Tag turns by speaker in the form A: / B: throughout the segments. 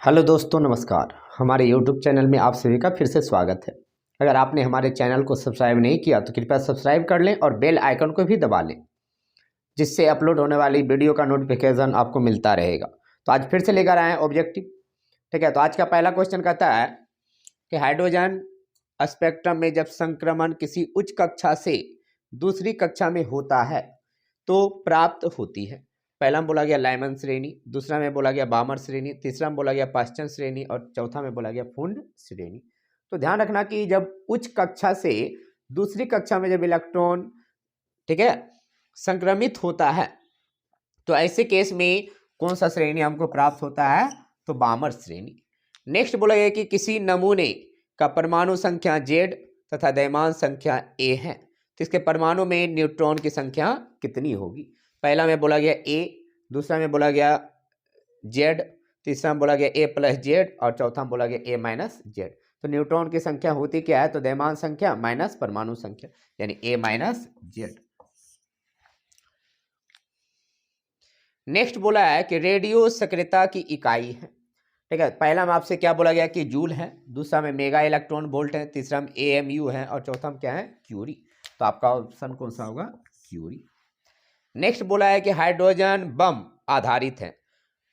A: Hello दोस्तों, नमस्कार। हमारे यूट्यूब चैनल में आप सभी का फिर से स्वागत है। अगर आपने हमारे चैनल को सब्सक्राइब नहीं किया तो कृपया सब्सक्राइब कर लें और बेल आइकन को भी दबा लें, जिससे अपलोड होने वाली वीडियो का नोटिफिकेशन आपको मिलता रहेगा। तो आज फिर से लेकर आए हैं ऑब्जेक्टिव। ठीक है, तो आज का पहला क्वेश्चन कहता है कि हाइड्रोजन स्पेक्ट्रम में जब संक्रमण किसी उच्च कक्षा से दूसरी कक्षा में होता है तो प्राप्त होती है। पहला में बोला गया लाइमन श्रेणी, दूसरा में बोला गया बामर श्रेणी, तीसरा में बोला गया पाश्चन श्रेणी और चौथा में बोला गया फुंड श्रेणी। तो ध्यान रखना कि जब उच्च कक्षा से दूसरी कक्षा में जब इलेक्ट्रॉन, ठीक है, संक्रमित होता है तो ऐसे केस में कौन सा श्रेणी हमको प्राप्त होता है? तो बामर श्रेणी। नेक्स्ट बोला गया कि किसी नमूने का परमाणु संख्या Z तथा द्रव्यमान संख्या A है, तो इसके परमाणु में न्यूट्रॉन की संख्या कितनी होगी? पहला में बोला गया A, दूसरा में बोला गया Z, तीसरा में बोला गया A प्लस Z और चौथा में बोला गया A माइनस Z। तो न्यूट्रॉन की संख्या होती क्या है? तो द्रव्यमान संख्या माइनस परमाणु संख्या, यानी A माइनस Z। नेक्स्ट बोला है कि रेडियो सक्रियता की इकाई है। ठीक है, पहला में आपसे क्या बोला गया कि जूल है, दूसरा में मेगा इलेक्ट्रॉन वोल्ट है, तीसरा में AMU है और चौथा में क्या है? क्यूरी। तो आपका ऑप्शन कौन सा होगा? क्यूरी। नेक्स्ट बोला है कि हाइड्रोजन बम आधारित है।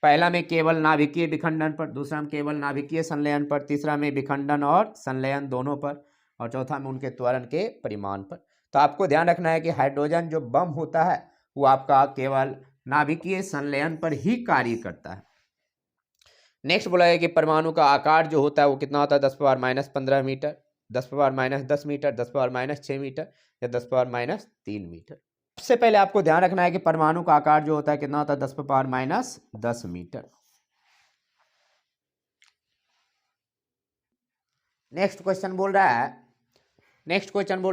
A: पहला में केवल नाभिकीय विखंडन पर, दूसरा में केवल नाभिकीय संलयन पर, तीसरा में विखंडन और संलयन दोनों पर और चौथा में उनके त्वरण के परिमाण पर। तो आपको ध्यान रखना है कि हाइड्रोजन जो बम होता है वो आपका केवल नाभिकीय संलयन पर ही कार्य करता है। नेक्स्ट बोला है कि परमाणु का आकार जो होता है वो कितना होता है? 10⁻⁻15 मीटर, 10⁻⁻10 मीटर, 10⁻⁻6 मीटर या 10⁻⁻3 मीटर। सबसे पहले आपको ध्यान रखना है कि परमाणु का आकार जो होता है कितना होता है? 10⁻⁻10 मीटर। नेक्स्ट क्वेश्चन बोल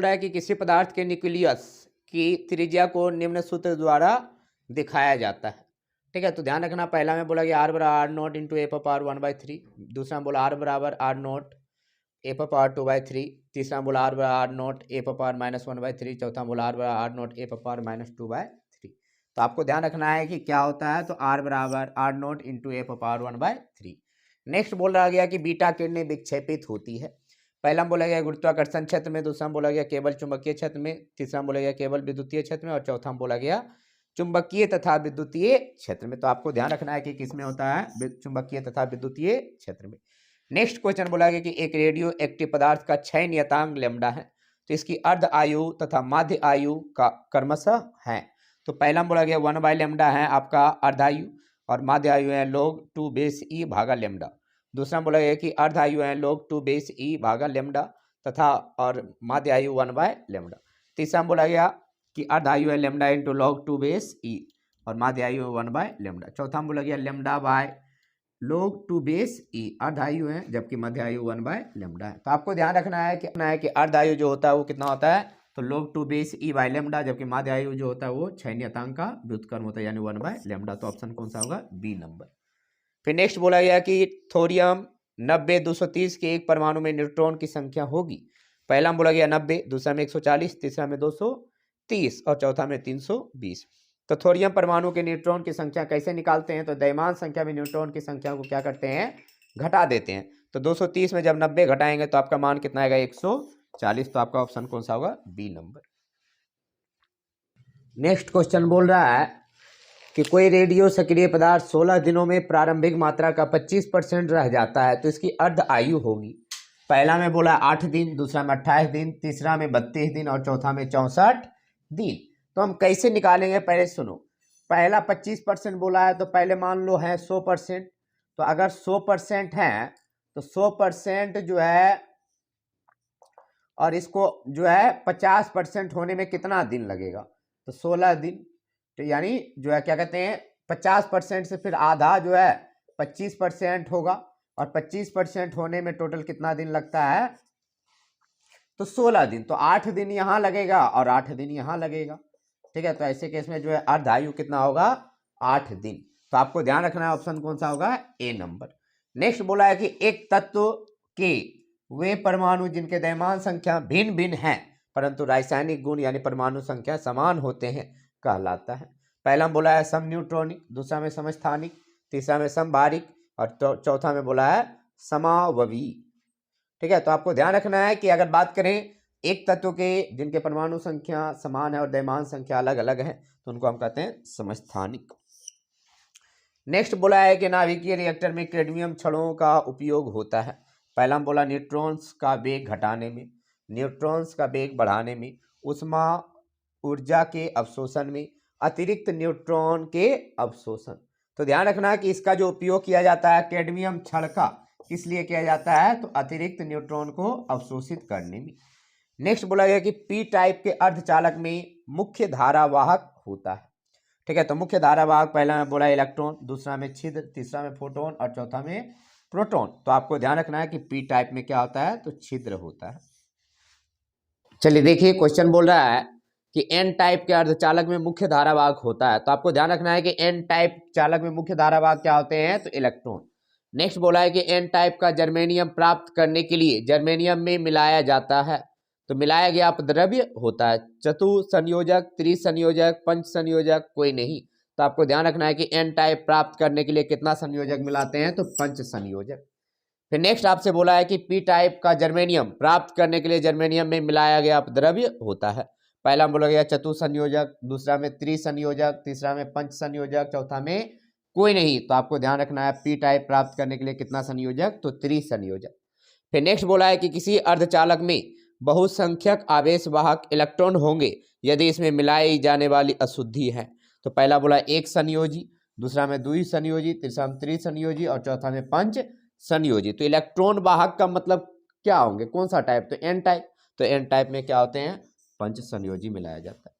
A: रहा है कि किसी पदार्थ के न्यूक्लियस की त्रिज्या को निम्न सूत्र द्वारा दिखाया जाता है। ठीक है, तो ध्यान रखना, पहला में बोला गया R बराबर R0 इंटू ए पावर 1/3, दूसरा में बोला R बराबर R0 ए पावर 2/3, तीसरा में बोला R बराबर R0 ए पावर -1/3, चौथा में बोला R बराबर R0 ए पावर -2/3। तो आपको ध्यान रखना है कि क्या होता है? तो R बराबर R0 इंटू ए पावर 1/3। नेक्स्ट बोल रहा गया कि बीटा किरणें विक्षेपित होती है। पहला में बोला गया गुरुत्वाकर्षण क्षेत्र में, दूसरा में बोला गया केवल चुंबकीय क्षेत्र में, तीसरा में बोला गया केवल विद्युतीय क्षेत्र में और चौथा में बोला गया चुंबकीय तथा विद्युतीय क्षेत्र में। तो आपको ध्यान रखना है कि किसमें होता है? चुंबकीय तथा विद्युतीय क्षेत्र में। नेक्स्ट क्वेश्चन बोला गया कि एक रेडियो एक्टिव पदार्थ का क्षय नियतांक लैम्डा है, तो इसकी अर्ध आयु तथा माध्य आयु का क्रमशः है। तो पहला में बोला गया 1/λ है आपका अर्धायु और माध्य आयु है log 2 भागा लैम्डा। दूसरा में बोला गया कि अर्ध आयु है log 2 भागा लैम्डा तथा और माध्य आयु 1/λ। तीसरा में बोला गया कि अर्ध आयु है लैम्डा इंटू log 2 और माध्य आयु है 1/λ। चौथा में बोला गया लैम्डा बाय log 2 अर्ध आयु है जबकि मध्य आयु 1/λ है। तो आपको ध्यान रखना है कि अर्ध आयु जो होता है वो कितना होता है? तो log 2 जबकि मध्य आयु जो होता है वो क्षय नियतांक का व्युत्क्रम होता है, यानी 1/λ। तो ऑप्शन कौन सा होगा? B number. फिर नेक्स्ट बोला गया कि थोरियम 90-230 के एक परमाणु में न्यूट्रॉन की संख्या होगी। पहला में बोला गया 90, दूसरा में 140, तीसरा में 230 और चौथा में 320। तो थोरियम परमाणु के न्यूट्रॉन की संख्या कैसे निकालते हैं? तो द्रव्यमान संख्या में न्यूट्रॉन की संख्या को क्या करते हैं? घटा देते हैं। तो 230 में जब 90 घटाएंगे तो आपका मान कितना आएगा? 140। तो आपका ऑप्शन कौन सा होगा? B number. नेक्स्ट क्वेश्चन बोल रहा है कि कोई रेडियो सक्रिय पदार्थ 16 दिनों में प्रारंभिक मात्रा का 25% रह जाता है, तो इसकी अर्ध आयु होगी। पहला में बोला 8 दिन, दूसरा में 28 दिन, तीसरा में 32 दिन और चौथा में 64 दिन। तो हम कैसे निकालेंगे? पहले सुनो, पहला 25% बोला है तो पहले मान लो है 100%। तो अगर 100% है तो 100% जो है और इसको जो है 50% होने में कितना दिन लगेगा? तो 16 दिन। तो यानी जो है क्या कहते हैं, 50% से फिर आधा जो है 25% होगा और 25% होने में टोटल कितना दिन लगता है? तो 16 दिन। तो 8 दिन यहाँ लगेगा और 8 दिन यहाँ लगेगा। ठीक है, तो ऐसे केस में जो है अर्ध आयु कितना होगा? 8 दिन। तो आपको ध्यान रखना है ऑप्शन कौन सा होगा? ए नंबर। नेक्स्ट बोला है कि एक तत्व के वे परमाणु जिनके द्रव्यमान संख्या भिन्न भिन्न है परंतु रासायनिक गुण यानी परमाणु संख्या समान होते हैं कहलाता है। पहला में बोला है समन्यूट्रॉनिक, दूसरा में समस्थानिक, तीसरा में समबारिक और चौथा में बोला है समाववी। ठीक है, तो आपको ध्यान रखना है कि अगर बात करें एक तत्व के जिनके परमाणु संख्या समान है और द्रव्यमान संख्या अलग अलग है तो उनको हम कहते हैं समस्थानिक। नेक्स्ट बोला है कि नाभिकीय रिएक्टर में कैडमियम छड़ों का उपयोग होता है। पहला हम बोला न्यूट्रॉन्स का वेग घटाने में, न्यूट्रॉन्स का वेग बढ़ाने में, ऊष्मा ऊर्जा के अवशोषण में, अतिरिक्त न्यूट्रॉन के अवशोषण। तो ध्यान रखना कि इसका जो उपयोग किया जाता है कैडमियम छड़ का किस लिए किया जाता है, तो अतिरिक्त न्यूट्रॉन को अवशोषित करने में। नेक्स्ट बोला गया कि पी टाइप के अर्धचालक में मुख्य धारावाहक होता है। ठीक है, तो मुख्य धारावाहक पहला में बोला इलेक्ट्रॉन, दूसरा में छिद्र, तीसरा में फोटोन और चौथा में प्रोटॉन। तो आपको ध्यान रखना है कि पी टाइप में क्या होता है, तो छिद्र होता है। चलिए देखिए क्वेश्चन बोल रहा है कि एन टाइप के अर्धचालक में मुख्य धारावाहक होता है। तो आपको ध्यान रखना है कि एन टाइप चालक में मुख्य धारावाहक क्या होते हैं, तो इलेक्ट्रॉन। नेक्स्ट बोला है कि एन टाइप का जर्मेनियम प्राप्त करने के लिए जर्मेनियम में मिलाया जाता है। तो मिलाया गया अपद्रव्य होता है। चतुसंयोजक, त्रिसंयोजक, पंच संयोजक कोई नहीं। तो आपको ध्यान रखना है कि एन टाइप प्राप्त करने के लिए कितना संयोजक मिलाते हैं, तो पंच संयोजक। फिर नेक्स्ट आपसे बोला है कि पी टाइप का जर्मेनियम प्राप्त करने के लिए जर्मेनियम में मिलाया गया अपद्रव्य होता है। पहला बोला गया चतुसंयोजक, दूसरा में त्रिसंयोजक, तीसरा में पंच संयोजक, चौथा में कोई नहीं। तो आपको ध्यान रखना है पी टाइप प्राप्त करने के लिए कितना संयोजक, तो त्रिसंयोजक। फिर नेक्स्ट बोला है कि किसी अर्धचालक में बहुसंख्यक आवेश वाहक इलेक्ट्रॉन होंगे यदि इसमें मिलाई जाने वाली अशुद्धि है। तो पहला बोला एक संयोजी, दूसरा में द्विसंयोजी, तीसरा में त्रिसंयोजी और चौथा में पंच संयोजी। तो इलेक्ट्रॉन वाहक का मतलब क्या होंगे, कौन सा टाइप, तो एन टाइप। तो एन टाइप में क्या होते हैं, पंच संयोजी मिलाया जाता है।